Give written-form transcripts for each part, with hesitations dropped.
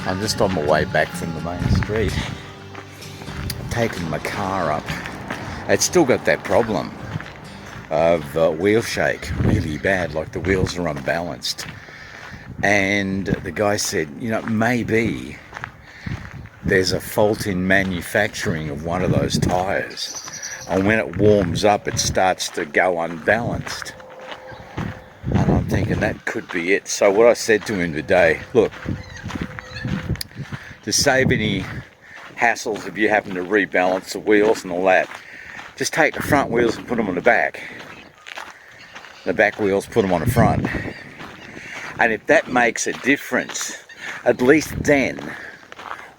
I'm just on my way back from the main street. I've taken my car up. It's still got that problem of wheel shake, really bad, like the wheels are unbalanced. And the guy said, you know, maybe there's a fault in manufacturing of one of those tires. And when it warms up, it starts to go unbalanced. And I'm thinking that could be it. So what I said to him today, look, to save any hassles if you happen to rebalance the wheels and all that, just take the front wheels and put them on the back. The back wheels, put them on the front. And if that makes a difference, at least then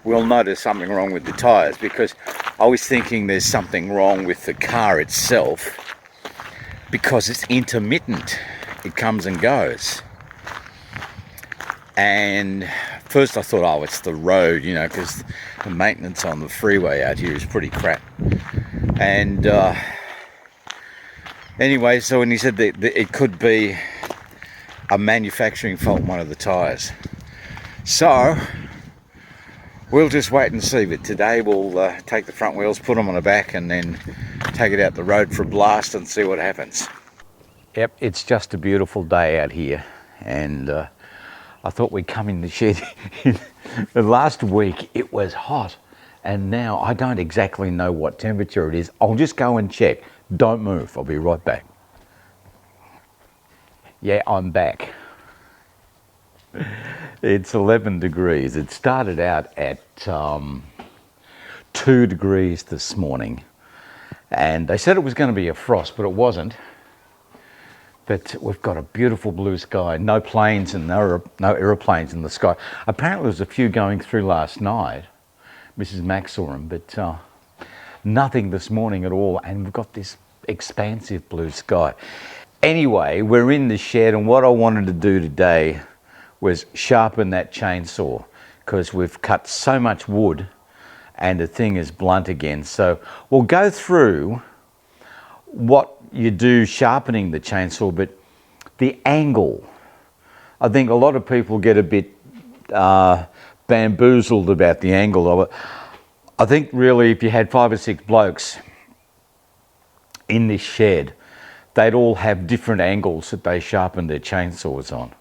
we'll notice something wrong with the tires, because I was thinking there's something wrong with the car itself because it's intermittent. It comes and goes. And first I thought, oh, it's the road, you know, because the maintenance on the freeway out here is pretty crap. And anyway, so when he said that it could be a manufacturing fault in one of the tires. So we'll just wait and see. But today we'll take the front wheels, put them on the back, and then take it out the road for a blast and see what happens. Yep, it's just a beautiful day out here, and I thought we'd come in the shed. Last week it was hot, and now I don't exactly know what temperature it is. I'll just go and check. Don't move, I'll be right back. Yeah, I'm back. It's 11 degrees. It started out at 2 degrees this morning, and they said it was going to be a frost, but it wasn't. But we've got a beautiful blue sky, no planes and no aeroplanes in the sky. Apparently there was a few going through last night. Mrs. Mac saw them, but nothing this morning at all. And we've got this expansive blue sky. Anyway, we're in the shed, and what I wanted to do today was sharpen that chainsaw, because we've cut so much wood and the thing is blunt again. So we'll go through what you do sharpening the chainsaw, but the angle. I think a lot of people get a bit bamboozled about the angle of it. I think really if you had 5 or 6 blokes in this shed, they'd all have different angles that they sharpen their chainsaws on.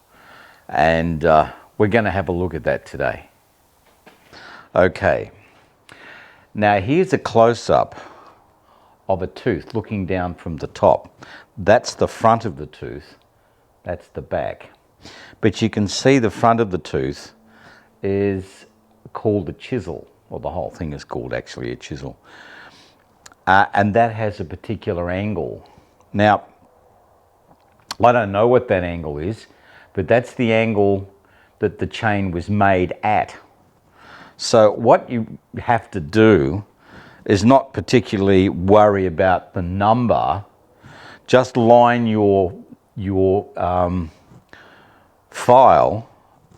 And we're going to have a look at that today. Okay, now here's a close-up of a tooth looking down from the top. That's the front of the tooth, that's the back. But you can see the front of the tooth is called a chisel, or the whole thing is called actually a chisel. And that has a particular angle. Now, I don't know what that angle is, but that's the angle that the chain was made at. So what you have to do is not particularly worry about the number, just line your file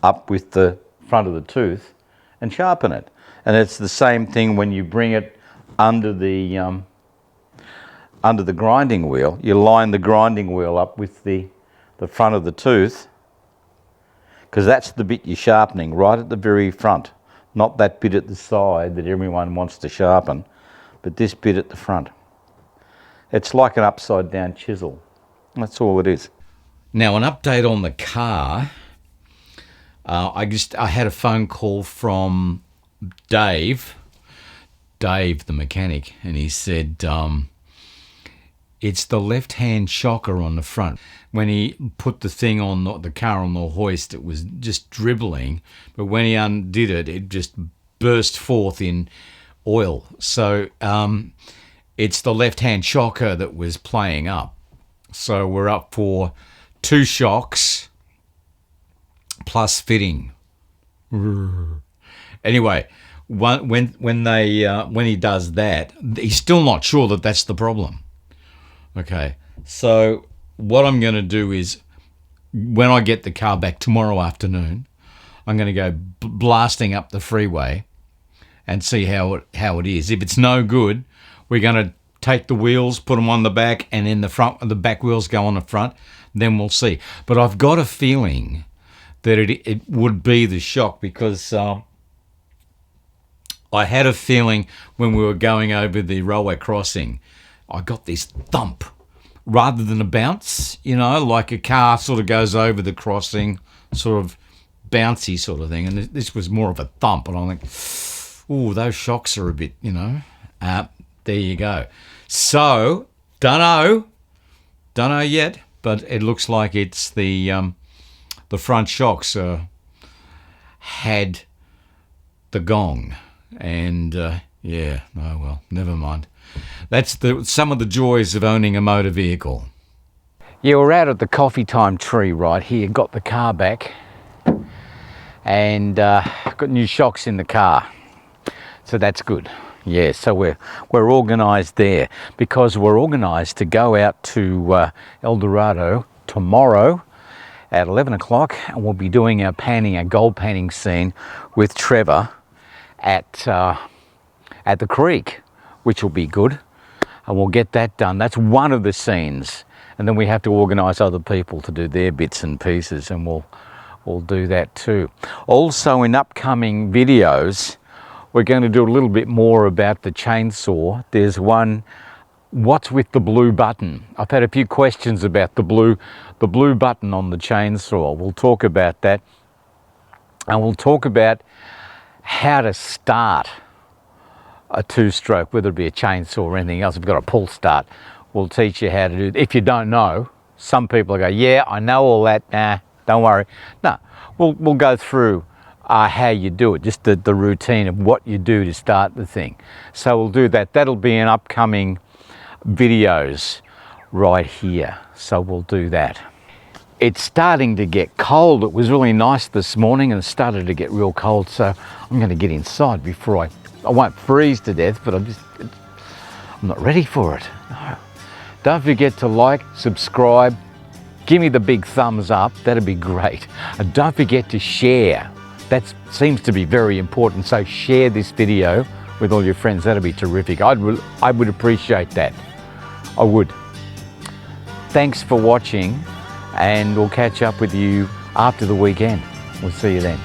up with the front of the tooth and sharpen it. And it's the same thing when you bring it under the grinding wheel. You line the grinding wheel up with the front of the tooth, because that's the bit you're sharpening, right at the very front, not that bit at the side that everyone wants to sharpen, but this bit at the front. It's like an upside down chisel. That's all it is. Now, an update on the car. I had a phone call from Dave the mechanic, and he said it's the left-hand shocker on the front. When he put the thing on the car on the hoist, it was just dribbling, but when he undid it, it just burst forth in oil. So it's the left-hand shocker that was playing up. So we're up for 2 shocks plus fitting. Anyway, when he does that, he's still not sure that that's the problem. Okay, so what I'm going to do is, when I get the car back tomorrow afternoon, I'm going to go blasting up the freeway and see how it is. If it's no good, we're going to take the wheels, put them on the back, and then the back wheels go on the front. Then we'll see. But I've got a feeling that it would be the shock, because I had a feeling when we were going over the railway crossing, I got this thump rather than a bounce, you know, like a car sort of goes over the crossing, sort of bouncy sort of thing. And this was more of a thump. And I'm like, ooh, those shocks are a bit, you know, there you go. So, don't know yet, but it looks like it's the front shocks had the gong. And yeah, oh well, never mind. That's some of the joys of owning a motor vehicle. Yeah, we're out at the coffee time tree right here. Got the car back and got new shocks in the car, so that's good. Yeah, so we're organised there because we're organised to go out to El Dorado tomorrow at 11 o'clock, and we'll be doing our gold panning scene with Trevor at the creek, which will be good, and we'll get that done. That's one of the scenes, and then we have to organise other people to do their bits and pieces, and we'll do that too. Also, in upcoming videos, we're going to do a little bit more about the chainsaw. There's one, what's with the blue button? I've had a few questions about the blue button on the chainsaw. We'll talk about that, and we'll talk about how to start a two-stroke, whether it be a chainsaw or anything else. If you've got a pull start, we'll teach you how to do it. If you don't know, some people go, yeah, I know all that, nah, don't worry. No, we'll go through how you do it, just the routine of what you do to start the thing. So we'll do that. That'll be in upcoming videos right here. So we'll do that. It's starting to get cold. It was really nice this morning and it started to get real cold. So I'm going to get inside before I won't freeze to death, but I'm not ready for it. No. Don't forget to like, subscribe, give me the big thumbs up. That'd be great. And don't forget to share. That seems to be very important. So share this video with all your friends. That'd be terrific. I would appreciate that. I would. Thanks for watching, and we'll catch up with you after the weekend. We'll see you then.